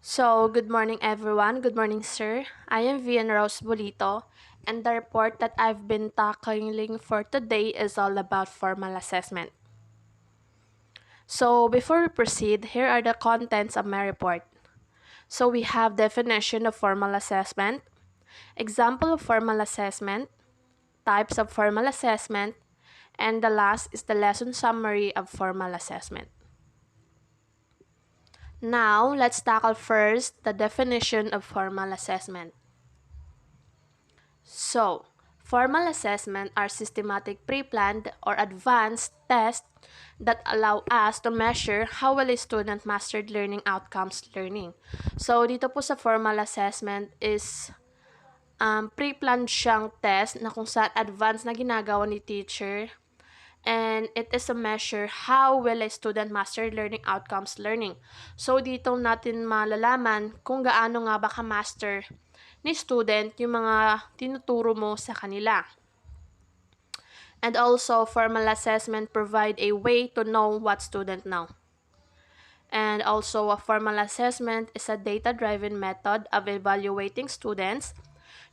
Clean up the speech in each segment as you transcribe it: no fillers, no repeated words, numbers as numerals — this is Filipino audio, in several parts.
Good morning everyone. Good morning, sir. I am Vian Rose Bolito, and the report that I've been tackling for today is all about formal assessment. So, before we proceed, here are the contents of my report. So, we have definition of formal assessment, example of formal assessment, types of formal assessment, and the last is the lesson summary of formal assessment. Now, let's tackle first the definition of formal assessment. So, formal assessment are systematic pre-planned or advanced tests that allow us to measure how well a student mastered learning outcomes learning. So, dito po sa formal assessment is pre-planned siyang test na kung saan advanced na ginagawa ni teacher, and it is a measure how well a student mastered learning outcomes learning. So, dito natin malalaman kung gaano nga ba ka-master ni student yung mga tinuturo mo sa kanila. And also, formal assessment provide a way to know what student know. And also, a formal assessment is a data-driven method of evaluating students,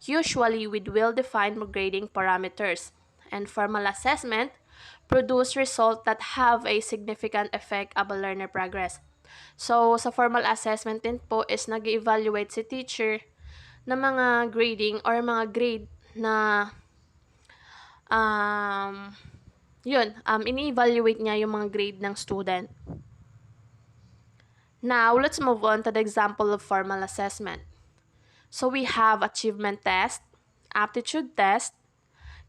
usually with well-defined grading parameters. And formal assessment produce results that have a significant effect of a learner progress. So, sa formal assessment din po is nag-evaluate si teacher ng mga grading or mga grade na ini-evaluate niya yung mga grade ng student. Now, let's move on to the example of formal assessment. So we have achievement test, aptitude test,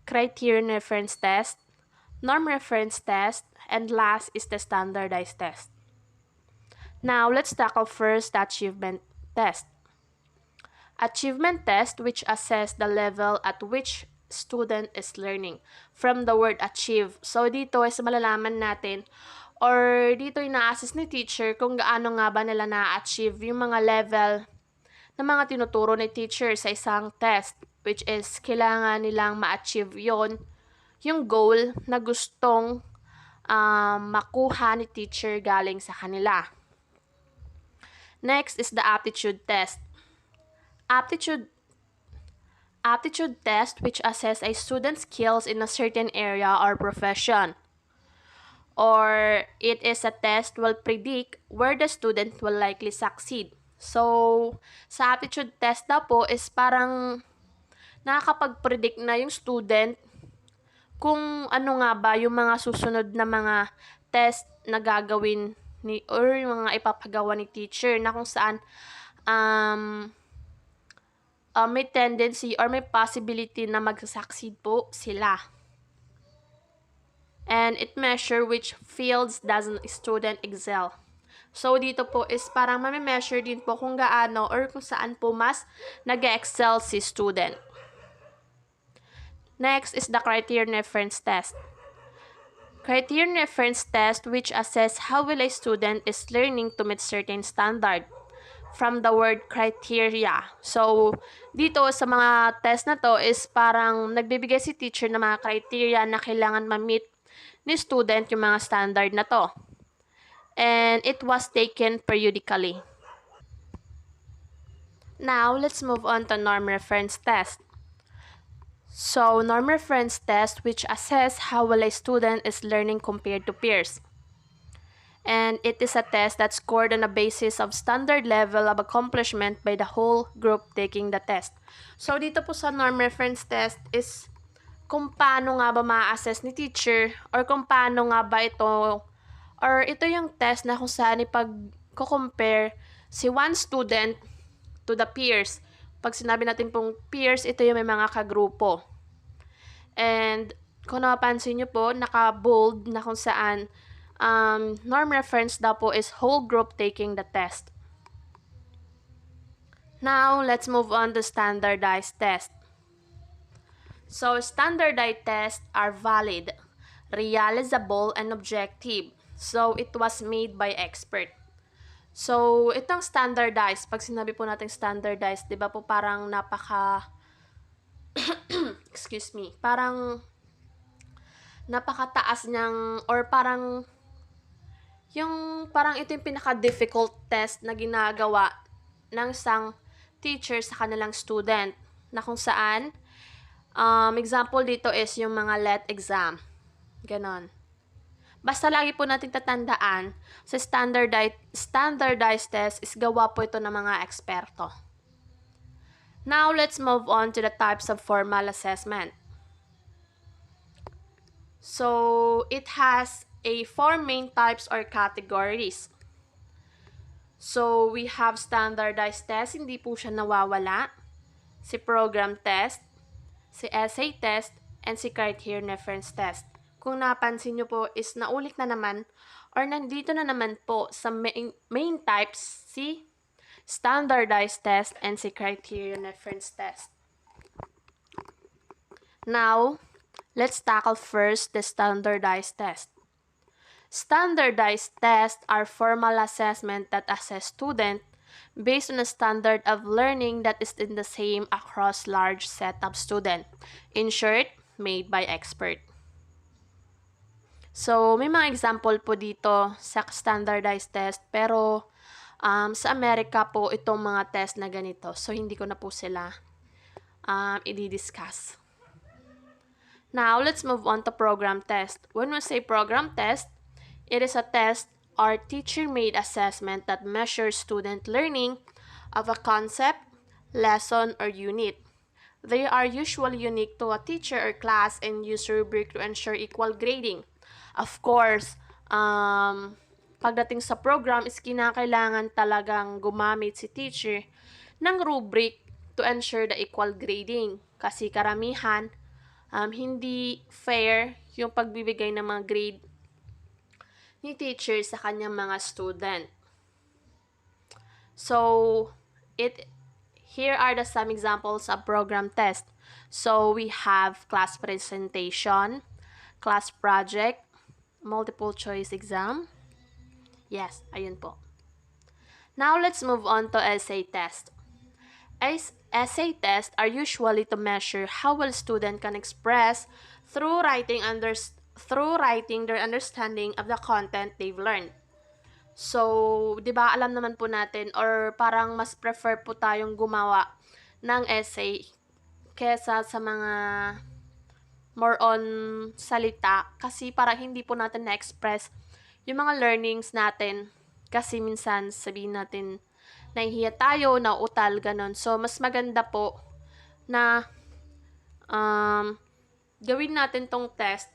criterion reference test, norm reference test, and last is the standardized test. Now, let's tackle first the achievement test. Achievement test, which assess the level at which student is learning. From the word achieve. So, dito is malalaman natin or dito ina-assess ni teacher kung gaano nga ba nila na-achieve yung mga level na mga tinuturo ni teacher sa isang test, which is kailangan nilang ma-achieve yung goal na gustong makuha ni teacher galing sa kanila. Next is the aptitude test. Aptitude test, which assess a student's skills in a certain area or profession. Or it is a test will predict where the student will likely succeed. So, sa aptitude test na po is parang nakakapag-predict na yung student kung ano nga ba yung mga susunod na mga test na gagawin ni or yung mga ipapagawa ni teacher na kung saan may tendency or may possibility na mag-succeed po sila. And it measure which fields does a student excel. So, dito po is parang mami-measure din po kung gaano or kung saan po mas nag-excel si student. Next is the criterion reference test. Criterion reference test, which assess how well a student is learning to meet certain standard. From the word criteria. So, dito sa mga test na to is parang nagbibigay si teacher ng mga criteria na kailangan ma-meet ni student yung mga standard na to. And it was taken periodically. Now, let's move on to norm reference test. So, norm reference test, which assess how well a student is learning compared to peers. And it is a test that's scored on a basis of standard level of accomplishment by the whole group taking the test. So, dito po sa norm reference test is kung paano nga ba ma-assess ni teacher or kung paano nga ba ito or ito yung test na kung saan ipag-compare si one student to the peers. Pag sinabi natin pong peers, ito yung may mga kagrupo. And kung napapansin nyo po, naka-bold na kung saan norm reference daw po is whole group taking the test. Now, let's move on to standardized test. So, standardized tests are valid, realizable, and objective. So, it was made by expert. So, itong standardized, pag sinabi po natin standardized, di ba po parang excuse me, parang napakataas niyang, or parang ito yung pinaka-difficult test na ginagawa ng isang teacher sa kanilang student na kung saan example dito is yung mga let exam. Ganon. Basta lagi po natin tatandaan, sa standardized test is gawa po ito ng mga eksperto. Now, let's move on to the types of formal assessment. So, it has four main types or categories. So, we have standardized test, hindi po siya nawawala. Si program test, si essay test, and si criterion reference test. Kung napansin nyo po is naulit na naman or nandito na naman po sa main types si standardized test and si criterion reference test. Now, let's tackle first the standardized test. Standardized tests are formal assessment that assess student based on a standard of learning that is in the same across large set of student. In short, made by expert. So, may mga example po dito sa standardized test, pero sa Amerika po itong mga test na ganito. So, hindi ko na po sila i-discuss. Now, let's move on to program test. When we say program test, it is a test or teacher-made assessment that measures student learning of a concept, lesson, or unit. They are usually unique to a teacher or class and use rubric to ensure equal grading. Of course, pagdating sa program is kinakailangan talagang gumamit si teacher ng rubric to ensure the equal grading. Kasi karamihan, hindi fair yung pagbibigay ng mga grade ni teacher sa kanyang mga student. So, here are some examples of program test. So, we have class presentation, class project, multiple choice exam. Yes, ayun po. Now, let's move on to essay test. Essay tests are usually to measure how well student can express through writing their understanding of the content they've learned. So, 'di ba alam naman po natin or parang mas prefer po tayong gumawa ng essay kesa sa mga more on salita kasi para hindi po natin na-express yung mga learnings natin kasi minsan sabihin natin nahihiya tayo, nauutal, ganon. So, mas maganda po na gawin natin tong test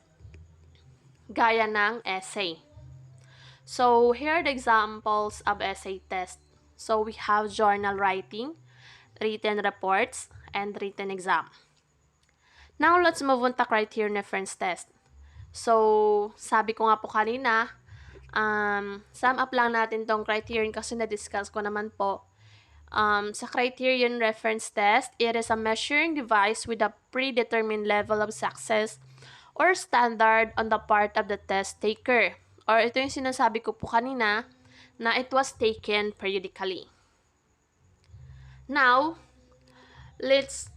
gaya ng essay. So, here are the examples of essay test. So, we have journal writing, written reports, and written exam. Now, let's move on to criterion reference test. So, sabi ko nga po kanina, sum up lang natin tong criterion kasi na-discuss ko naman po. Sa criterion reference test, it is a measuring device with a predetermined level of success or standard on the part of the test taker. Or ito yung sinasabi ko po kanina na it was taken periodically. Now, let's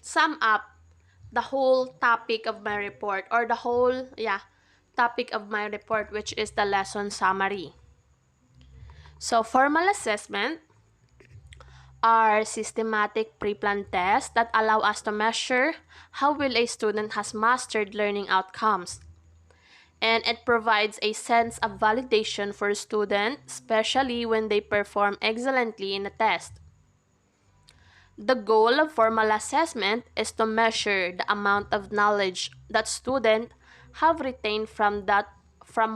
sum up the whole topic of my report or the whole topic of my report, which is the lesson summary. So, formal assessment are systematic pre-planned tests that allow us to measure how well a student has mastered learning outcomes. And it provides a sense of validation for students, especially when they perform excellently in a test. The goal of formal assessment is to measure the amount of knowledge that students have retained from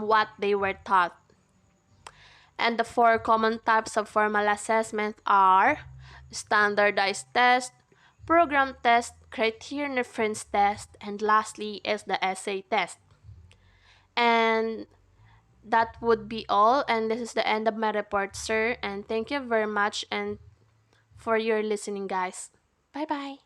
what they were taught. And the four common types of formal assessment are standardized test, program test, criterion reference test, and lastly is the essay test. And that would be all, and this is the end of my report, sir, and thank you very much and for your listening, guys. Bye bye.